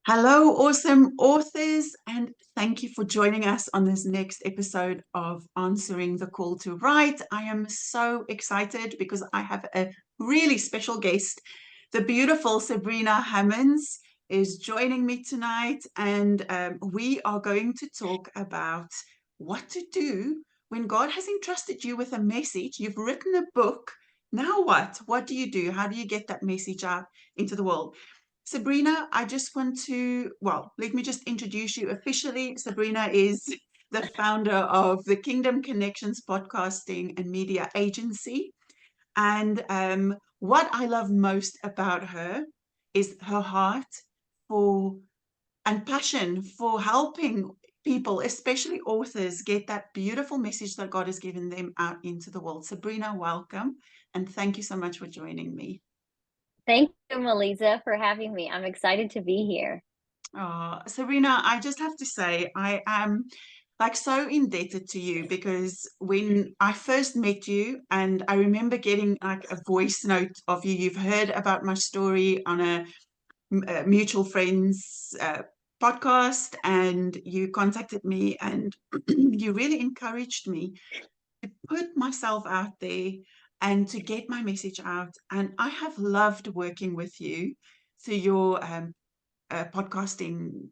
Hello, awesome authors, and thank you for joining us on this next episode of Answering the Call to Write. I am so excited because I have a really special guest. The beautiful Sabrina Hammonds is joining me tonight, and we are going to talk about what to do when God has entrusted you with a message. You've written a book. Now what? What do you do? How do you get that message out into the world? Sabrina, I just want to, well, let me just introduce you officially. Sabrina is the founder of the Kingdom Connections podcasting and media agency. And what I love most about her is her heart for and passion for helping people, especially authors, get that beautiful message that God has given them out into the world. Sabrina, welcome. And thank you so much for joining me. Thank you, Melissa, for having me. I'm excited to be here. Sabrina, I just have to say, I am like so indebted to you because when I first met you, and I remember getting like a voice note of you, you've heard about my story on a mutual friend's podcast, and you contacted me, and you really encouraged me to put myself out there and to get my message out. And I have loved working with you through your podcasting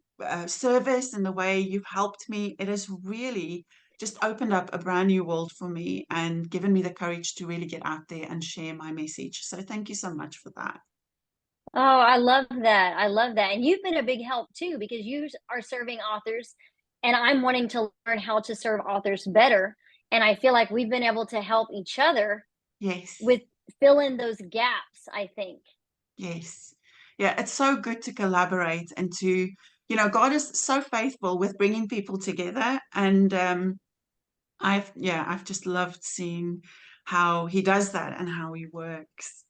service and the way you've helped me. It has really just opened up a brand new world for me and given me the courage to really get out there and share my message. So thank you so much for that. Oh, I love that. I love that. And you've been a big help too, because you are serving authors, and I'm wanting to learn how to serve authors better. And I feel like we've been able to help each other Yes, with fill in those gaps, I think. yes. Yeah, it's so good to collaborate and to, God is so faithful with bringing people together. And I've just loved seeing how he does that and how he works.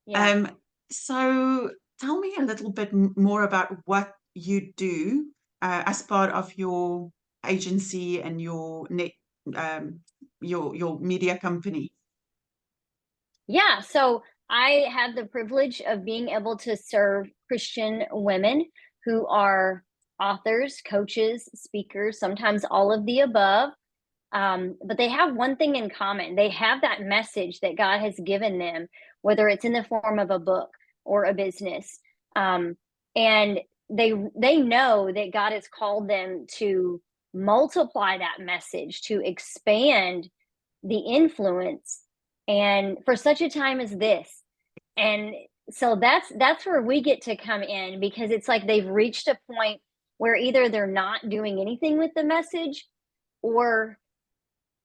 Yeah. Um, so tell me a little bit more about what you do as part of your agency and your um, your media company. Yeah. So I have the privilege of being able to serve Christian women who are authors, coaches, speakers, sometimes all of the above. But they have one thing in common. They have that message that God has given them, whether it's in the form of a book or a business. Um, and they know that God has called them to multiply that message, to expand the influence, and for such a time as this. And so that's where we get to come in, because it's like they've reached a point where either they're not doing anything with the message, or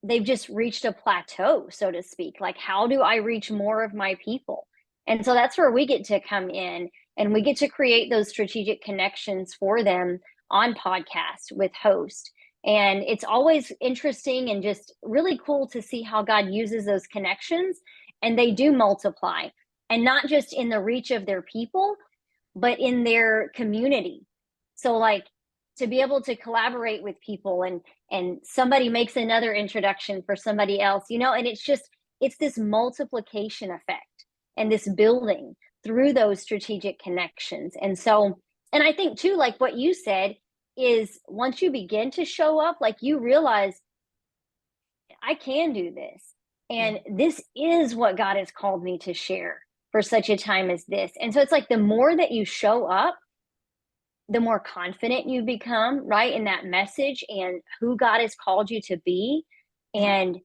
they've just reached a plateau, so to speak. Like, how do I reach more of my people? And so that's where we get to come in, and we get to create those strategic connections for them on podcast with host. And it's always interesting and just really cool to see how God uses those connections, and they do multiply, and not just in the reach of their people, but in their community. So, like, to be able to collaborate with people, and somebody makes another introduction for somebody else, and it's this multiplication effect and this building through those strategic connections. And so, and I think too, like what you said, is once you begin to show up, like, you realize I can do this, Yeah. and this is what God has called me to share for such a time as this. And so it's like the more that you show up, the more confident you become, right, in that message and who God has called you to be. Yeah. And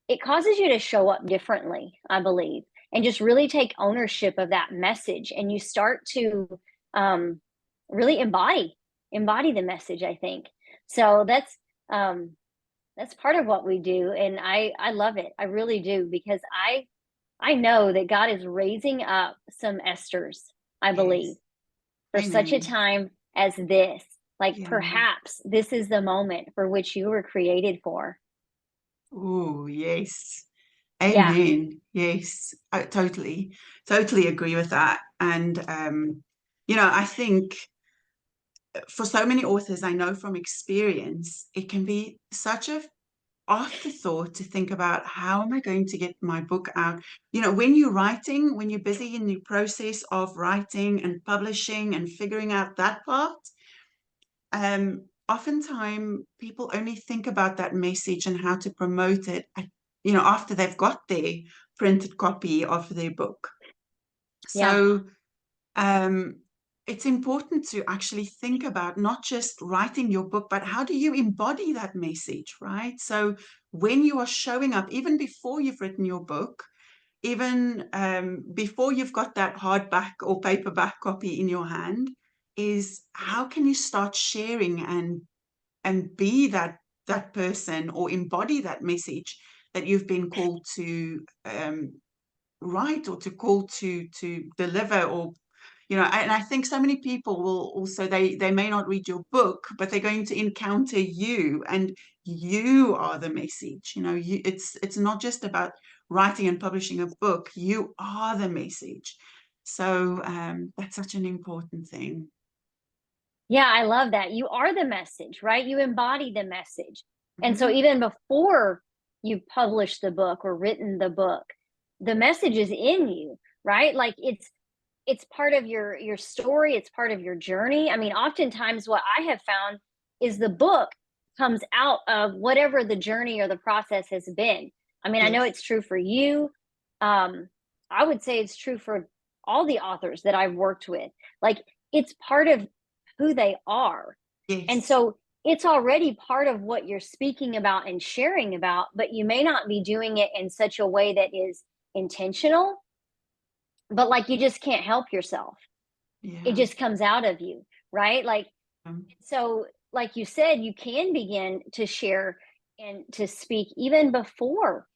it causes you to show up differently, I believe, and just really take ownership of that message. And you start to um, really embody the message, I think. So that's part of what we do. And I love it. I really do, because I know that God is raising up some Esthers, I believe, Yes. for such a Amen. time as this. Like, Yeah. perhaps this is the moment for which you were created for. Oh, yes. Yeah. Amen. Yes. I totally agree with that. And I think for so many authors, I know from experience, it can be such a afterthought to think about, how am I going to get my book out? You know, when you're writing, when you're busy in the process of writing and publishing and figuring out that part, oftentimes people only think about that message and how to promote it after they've got their printed copy of their book. Yeah. So um, it's important to actually think about not just writing your book, but how do you embody that message, right? So when you are showing up, even before you've written your book, even before you've got that hardback or paperback copy in your hand, is how can you start sharing and be that person, or embody that message that you've been called to write, or to call to deliver, or and I think so many people will also, they may not read your book, but they're going to encounter you, and you are the message. It's not just about writing and publishing a book. You are the message. So that's such an important thing. Yeah, I love that. You are the message, right? You embody the message. And so Mhm. even before you've published the book or written the book, the message is in you, right? Like it's part of your story, it's part of your journey. I mean, oftentimes what I have found is the book comes out of whatever the journey or the process has been. I mean, I know Yes, it's true for you. Um, I would say it's true for all the authors that I've worked with. Like it's part of who they are. And yes, so it's already part of what you're speaking about and sharing about, but you may not be doing it in such a way that is intentional, but like you just can't help yourself. It yeah. just comes out of you, right? Like, um, so, like you said, you can begin to share and to speak even before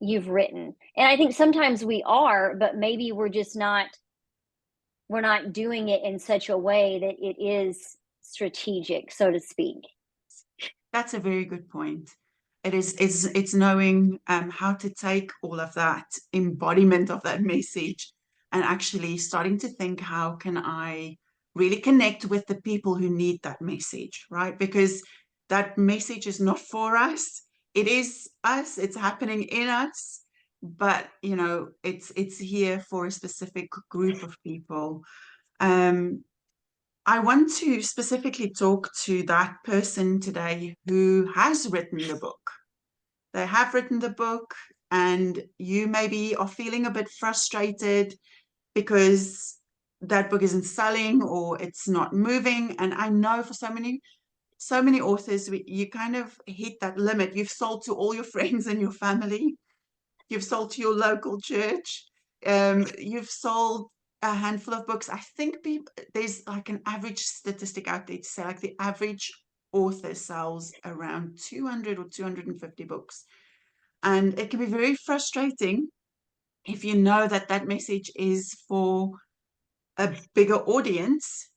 you've written. And I think sometimes we are, but maybe we're not doing it in such a way that it is strategic, so to speak. That's a very good point. It's knowing how to take all of that embodiment of that message, and actually starting to think, how can I really connect with the people who need that message, right? Because that message is not for us. It is us. It's happening in us, but it's here for a specific group of people. Um, I want to specifically talk to that person today who has written the book. They have written the book, and you maybe are feeling a bit frustrated because that book isn't selling or it's not moving. And I know for so many authors, you kind of hit that limit. You've sold to all your friends and your family. You've sold to your local church. You've sold a handful of books. I think there's like an average statistic out there to say, like, the average author sells around 200 or 250 books. And it can be very frustrating if you know that that message is for a bigger audience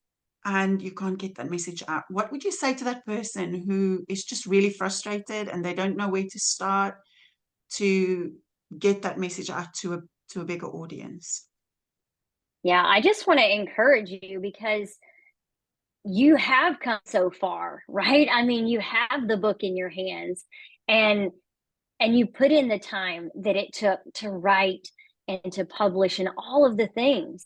and you can't get that message out. What would you say to that person who is just really frustrated and they don't know where to start to get that message out to a bigger audience? Yeah, I just want to encourage you because you have come so far, right? I mean, you have the book in your hands and you put in the time that it took to write and to publish and all of the things.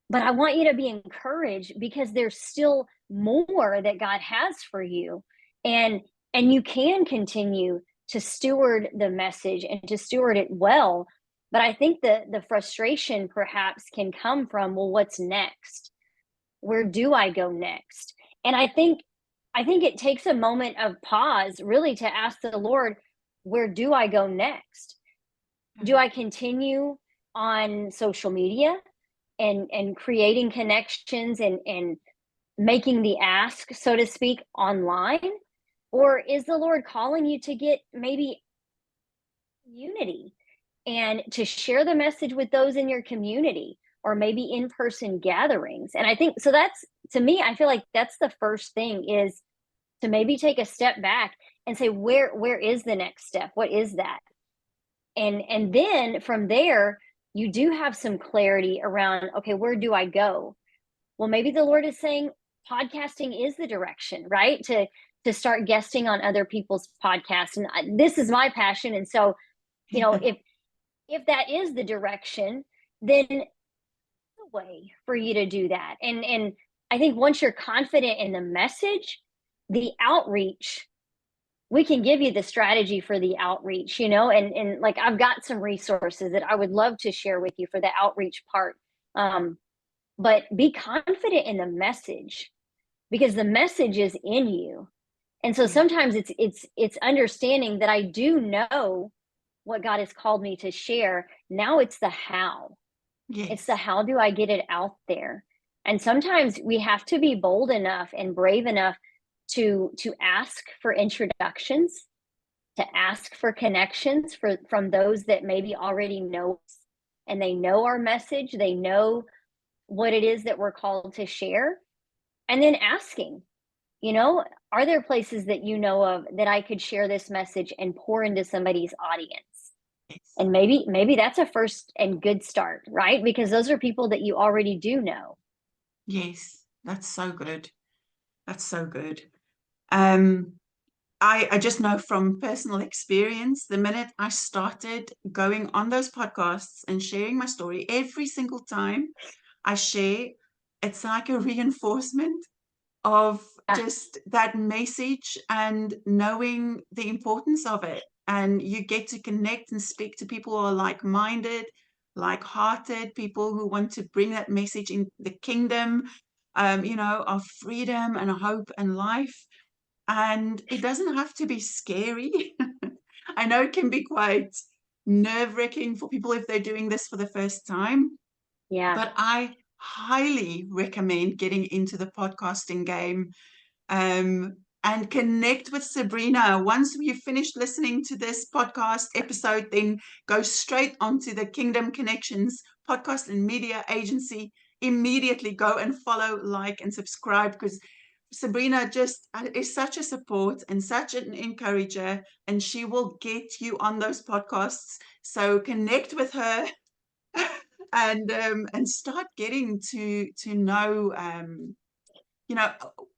But I want you to be encouraged because there's still more that God has for you. And you can continue to steward the message and to steward it well. But I think the frustration perhaps can come from, well, what's next? Where do I go next? And I think it takes a moment of pause really to ask the Lord, where do I go next? Do I continue on social media and creating connections and making the ask, so to speak, online? Or is the Lord calling you to get maybe unity and to share the message with those in your community or maybe in-person gatherings? And I think so that's, to me, I feel like that's the first thing, is to maybe take a step back and say, where is the next step? What is that? And then from there, you do have some clarity around, okay, where do I go? Well, maybe the Lord is saying podcasting is the direction, right? to start guesting on other people's podcasts. And this is my passion. And so, if that is the direction, then a way for you to do that. And I think once you're confident in the message, the outreach, we can give you the strategy for the outreach, and like I've got some resources that I would love to share with you for the outreach part. But be confident in the message, because the message is in you. And so sometimes it's understanding that I do know what God has called me to share. Now it's the how. It's the how do I get it out there? And sometimes we have to be bold enough and brave enough to ask for introductions, to ask for connections from those that maybe already know us, and they know our message, they know what it is that we're called to share. And then asking, are there places that you know of that I could share this message and pour into somebody's audience? And maybe that's a first and good start, right? Because those are people that you already do know. Yes, that's so good. That's so good. I just know from personal experience, the minute I started going on those podcasts and sharing my story, every single time I share, it's like a reinforcement of just that message and knowing the importance of it. And you get to connect and speak to people who are like-minded, like-hearted, people who want to bring that message in the kingdom, of freedom and hope and life. And it doesn't have to be scary. I know it can be quite nerve-wracking for people if they're doing this for the first time. Yeah. But I highly recommend getting into the podcasting game, and connect with Sabrina. Once you finish listening to this podcast episode, then go straight onto the Kingdom Connections podcast and media agency. Immediately go and follow, like, and subscribe, because Sabrina just is such a support and such an encourager, and she will get you on those podcasts. So connect with her and start getting to know.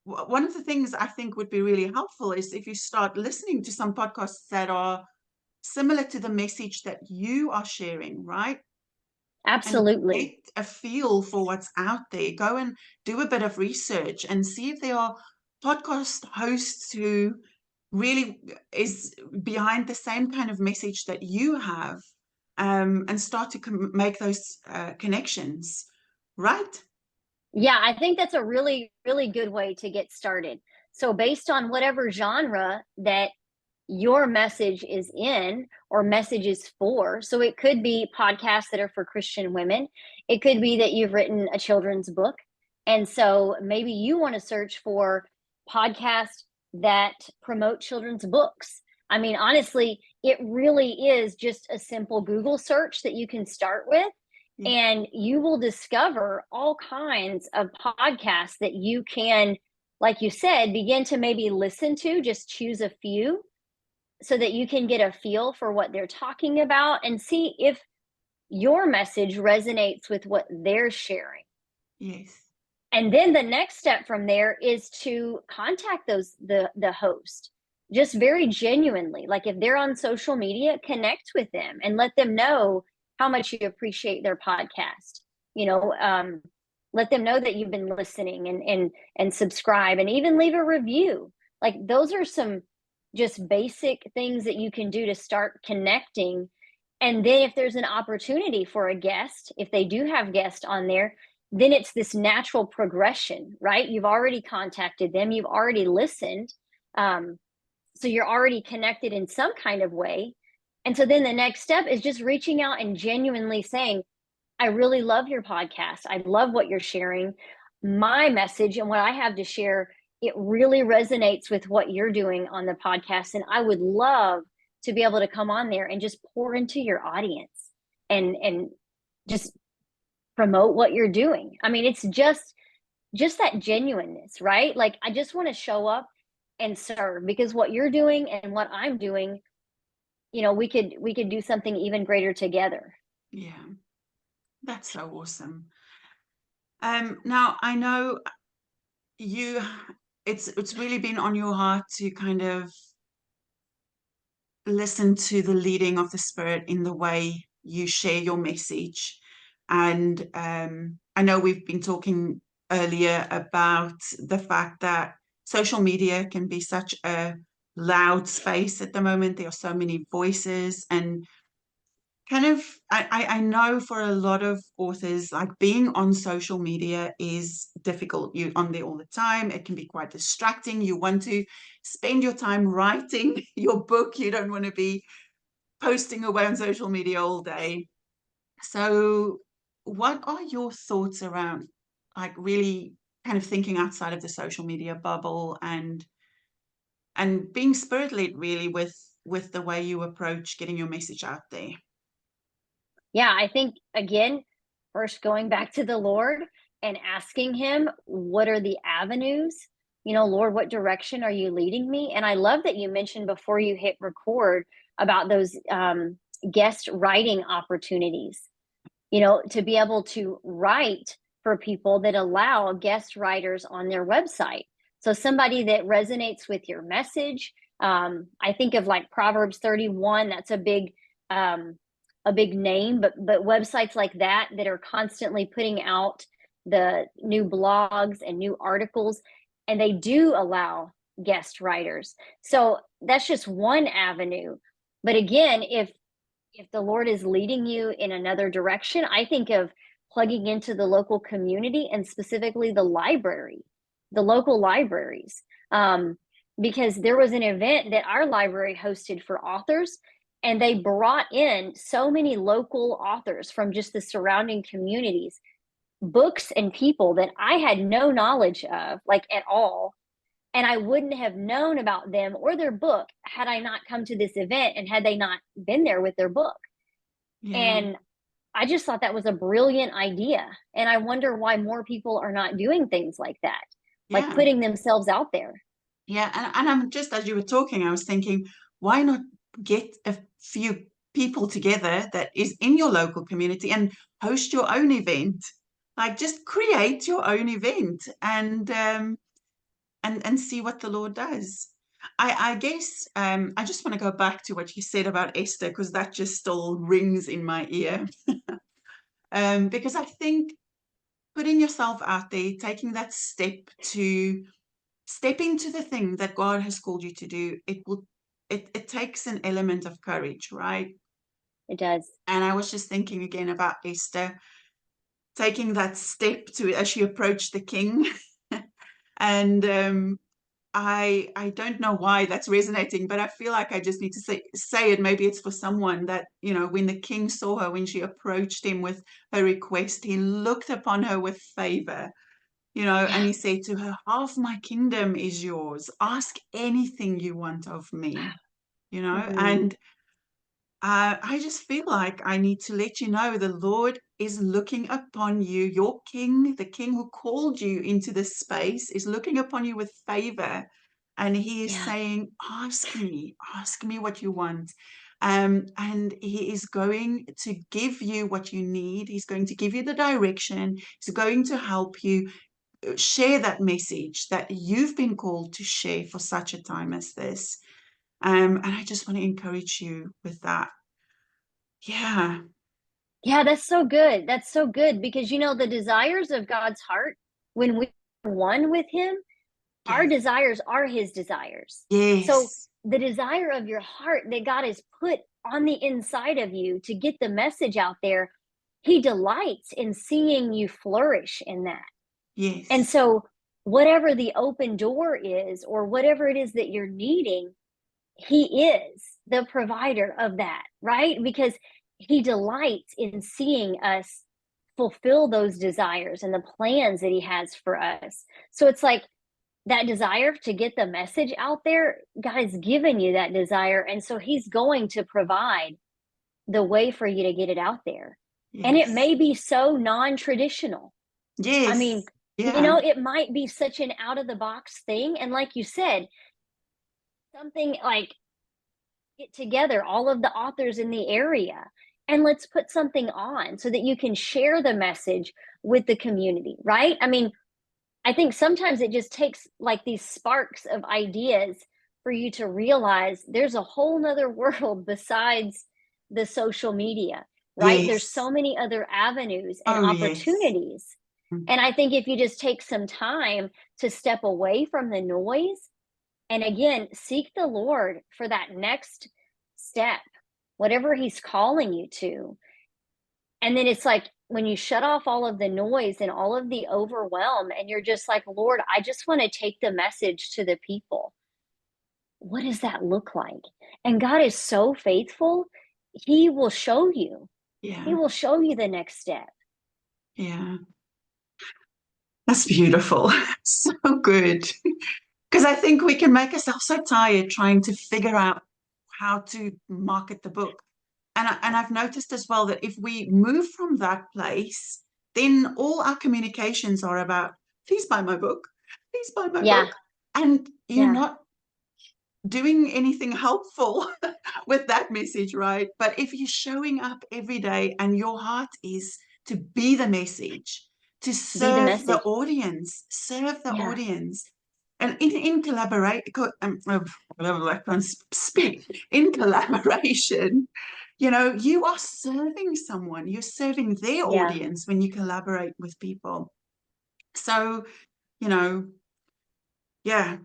One of the things I think would be really helpful is if you start listening to some podcasts that are similar to the message that you are sharing, right? Absolutely. And get a feel for what's out there. Go and do a bit of research and see if there are podcast hosts who really is behind the same kind of message that you have, and start to make those connections, right? Yeah, I think that's a really, really good way to get started. So based on whatever genre that your message is in or message is for, so it could be podcasts that are for Christian women. It could be that you've written a children's book. And so maybe you want to search for podcasts that promote children's books. I mean, honestly, it really is just a simple Google search that you can start with. Yeah. And you will discover all kinds of podcasts that you can, like you said, begin to maybe listen to, just choose a few so that you can get a feel for what they're talking about and see if your message resonates with what they're sharing. Yes. And then the next step from there is to contact the host, just very genuinely. Like if they're on social media, connect with them and let them know how much you appreciate their podcast. Let them know that you've been listening and subscribe and even leave a review. Like those are some just basic things that you can do to start connecting. And then if there's an opportunity for a guest, if they do have guests on there, then it's this natural progression, right? You've already contacted them, you've already listened. So you're already connected in some kind of way. And so then the next step is just reaching out and genuinely saying, I really love your podcast. I love what you're sharing. My message and what I have to share, it really resonates with what you're doing on the podcast. And I would love to be able to come on there and just pour into your audience and just promote what you're doing. I mean, it's just that genuineness, right? Like I just want to show up and serve, because what you're doing and what I'm doing, we could do something even greater together. Yeah, that's so awesome. Now I know you it's really been on your heart to kind of listen to the leading of the Spirit in the way you share your message. And I know we've been talking earlier about the fact that social media can be such a loud space at the moment. There are so many voices, and kind of I know for a lot of authors, like being on social media is difficult. You're on there all the time. It can be quite distracting. You want to spend your time writing your book. You don't want to be posting away on social media all day. So what are your thoughts around, like, really kind of thinking outside of the social media bubble, and being spirit led really with the way you approach getting your message out there? Yeah, I think again, first going back to the Lord and asking him, what are the avenues? Lord, what direction are you leading me? And I love that you mentioned before you hit record about those guest writing opportunities, to be able to write for people that allow guest writers on their website. So somebody that resonates with your message. I think of like Proverbs 31, that's a big name, but websites like that are constantly putting out the new blogs and new articles, and they do allow guest writers. So that's just one avenue. But again, if the Lord is leading you in another direction, I think of plugging into the local community, and specifically the local libraries. Because there was an event that our library hosted for authors, and they brought in so many local authors from just the surrounding communities, books and people that I had no knowledge of, like at all. And I wouldn't have known about them or their book had I not come to this event and had they not been there with their book. Yeah, And I just thought that was a brilliant idea. And I wonder why more people are not doing things like that, like yeah, putting themselves out there. yeah. And I'm just, as you were talking, I was thinking, why not get a few people together that is in your local community and host your own event? Like, just create your own event, and see what the Lord does. I guess I just want to go back to what you said about Esther, because that just still rings in my ear. Because I think putting yourself out there, taking that step to step into the thing that God has called you to do, it takes an element of courage, right? It does. And I was just thinking again about Esther taking that step to as she approached the king. And I don't know why that's resonating, but I feel like I just need to say it. Maybe it's for someone that, when the king saw her, when she approached him with her request, he looked upon her with favor, and Yeah. he said to her, half my kingdom is yours. Ask anything you want of me, Mhm. and I just feel like I need to let you know the Lord is looking upon you. Your king, the king who called you into this space, is looking upon you with favor. And he is Yeah. saying, ask me what you want. And he is going to give you what you need. He's going to give you the direction. He's going to help you share that message that you've been called to share for such a time as this. And I just want to encourage you with that. Yeah. Yeah, that's so good. That's so good because the desires of God's heart, when we are one with him, our Yes. desires are his desires. So Yes. the desire of your heart that God has put on the inside of you to get the message out there, he delights in seeing you flourish in that. And Yes. so whatever the open door is, or whatever it is that you're needing, he is the provider of that, right? Because he delights in seeing us fulfill those desires and the plans that he has for us. So it's like that desire to get the message out there, God has given you that desire. And so he's going to provide the way for you to get it out there. And it Yes. may be so non traditional. I mean, Yes. Yeah. it might be such an out of the box thing. And like you said, something like get together all of the authors in the area and let's put something on so that you can share the message with the community, right? I mean, I think sometimes it just takes like these sparks of ideas for you to realize there's a whole nother world besides the social media, right? There's Yes. so many other avenues and Oh, yes. opportunities. And I think if you just take some time to step away from the noise and again, seek the Lord for that next step, whatever He's calling you to. And then it's like when you shut off all of the noise and all of the overwhelm, and you're just like, Lord, I just want to take the message to the people. What does that look like? And God is so faithful. He will show you, He Yeah. will show you the next step. Yeah. That's beautiful. So good. Because I think we can make ourselves so tired trying to figure out how to market the book. And I've noticed as well that if we move from that place, then all our communications are about, please buy my book, please buy my Yeah. book. And you're Yeah. not doing anything helpful with that message, right? But if you're showing up every day and your heart is to be the message, to Be the serve the message. audience, serve the Yeah. audience. And in collaborate, I can't speak. In collaboration, you are serving someone, you're serving their Yeah. audience when you collaborate with people. So, you know, yeah,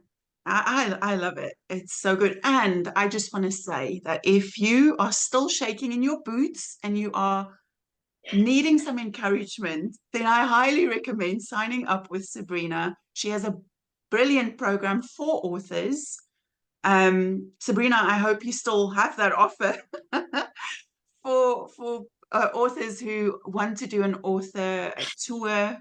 I love it. It's so good. And I just want to say that if you are still shaking in your boots and you are needing some encouragement, then I highly recommend signing up with Sabrina. She has a brilliant program for authors. Sabrina, I hope you still have that offer for authors who want to do an author tour,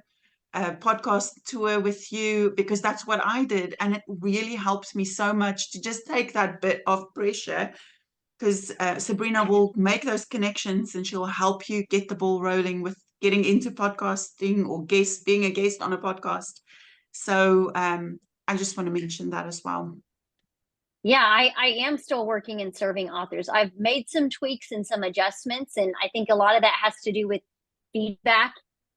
a podcast tour with you, because that's what I did. And it really helped me so much to just take that bit of pressure because Sabrina will make those connections and she'll help you get the ball rolling with getting into podcasting or being a guest on a podcast. So I just want to mention that as well. Yeah, I am still working and serving authors. I've made some tweaks and some adjustments, and I think a lot of that has to do with feedback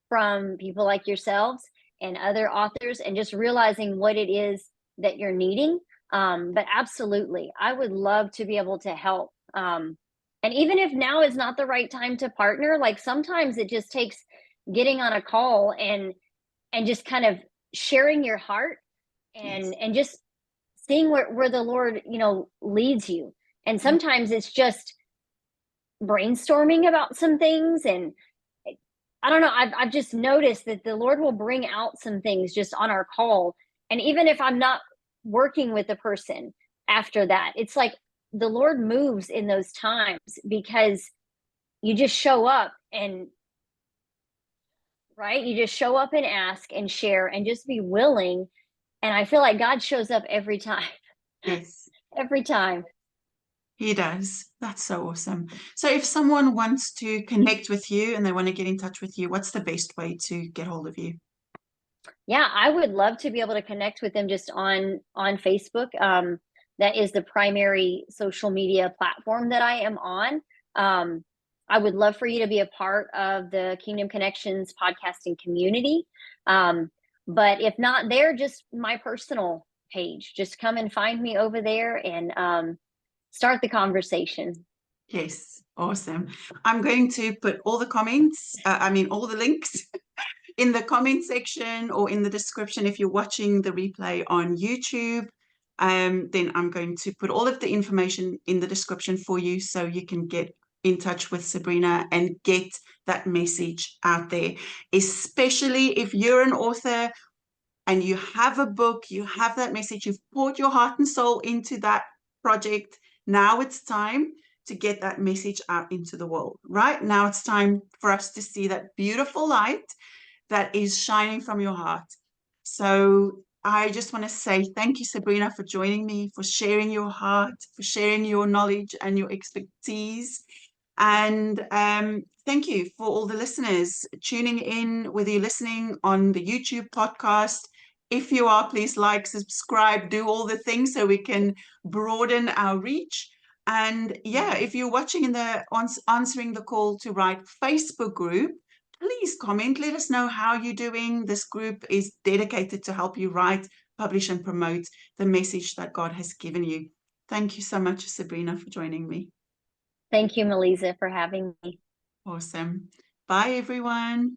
from people like yourselves and other authors, and just realizing what it is that you're needing. But absolutely, I would love to be able to help. And even if now is not the right time to partner, like sometimes it just takes getting on a call and just kind of sharing your heart Yes. and just seeing where the Lord, leads you. And sometimes it's just brainstorming about some things. And I don't know, I've just noticed that the Lord will bring out some things just on our call. And even if I'm not working with the person after that, it's like the Lord moves in those times because you just show up and right, you just show up and ask and share and just be willing. And I feel like God shows up every time. Yes. Every time. He does. That's so awesome. So if someone wants to connect with you and they want to get in touch with you, what's the best way to get hold of you? Yeah, I would love to be able to connect with them just on Facebook. That is the primary social media platform that I am on. I would love for you to be a part of the Kingdom Connections podcasting community. But if not there, just my personal page. Just come and find me over there and start the conversation. Yes, awesome. I'm going to put all the comments, all the links in the comment section or in the description if you're watching the replay on YouTube. Then I'm going to put all of the information in the description for you so you can get in touch with Sabrina and get that message out there, especially if you're an author and you have a book, you have that message, you've poured your heart and soul into that project. Now it's time to get that message out into the world, right? Now it's time for us to see that beautiful light that is shining from your heart. So I just want to say thank you, Sabrina, for joining me, for sharing your heart, for sharing your knowledge and your expertise. And thank you for all the listeners tuning in, whether you're listening on the YouTube podcast. If you are, please like, subscribe, do all the things so we can broaden our reach. And yeah, if you're watching in the Answering the Call to Write Facebook group, please comment. Let us know how you're doing. This group is dedicated to help you write, publish, and promote the message that God has given you. Thank you so much, Sabrina, for joining me. Thank you, Melissa, for having me. Awesome. Bye, everyone.